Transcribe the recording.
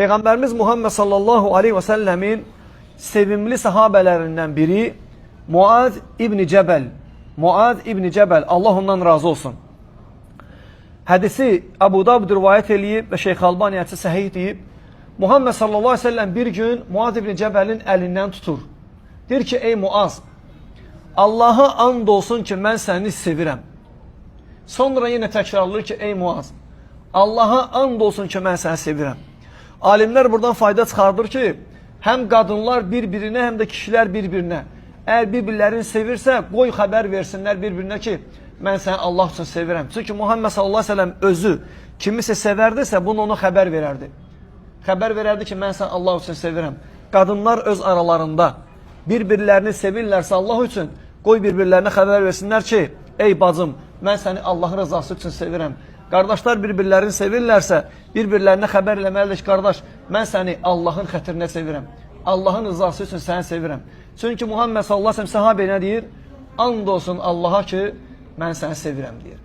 Peygamberimiz Muhammed sallallahu aleyhi ve sellemin sevimli sahabelerinden biri Muaz İbni Cebel. Muaz İbni Cebel, Allah ondan razı olsun. Hadisi Abu Davud rivayet eləyib və Şeyx Albaniyyəsi səhih deyib. Muhammed sallallahu aleyhi ve sellem bir gün Muaz İbni Cebel'in elinden tutur. Deyir ki, ey Muaz, Allah'a and olsun ki, mən səni sevirəm. Sonra yenə təkrarlayır ki, ey Muaz, Allah'a and olsun ki, mən səni sevirəm. Alimlər buradan fayda çıxardır ki, həm qadınlar bir-birinə, həm də kişilər bir-birinə. Əgər bir-birlərini sevirsə, qoy xəbər versinlər bir-birinə ki, mən səni Allah üçün sevirəm. Çünki Muhammed sallallahu aleyhi ve sellem özü kimisə sevərdisə, bunu ona xəbər verərdi. Xəbər verərdi ki, mən səni Allah üçün sevirəm. Qadınlar öz aralarında bir-birlərini sevirlərsə Allah üçün, qoy bir-birlərinə xəbər versinlər ki, ey bacım, mən səni Allahın rızası üçün sevirəm. Qardaşlar bir-birlərini sevirlərsə, bir-birlərinə xəbər eləməlidir ki, qardaş, mən səni Allahın xətrinə sevirəm. Allahın rızası üçün səni sevirəm. Çünki Muhammed sallallahu aleyhi ve sellem sahabə nə deyir? And olsun Allaha ki, mən səni sevirəm deyir.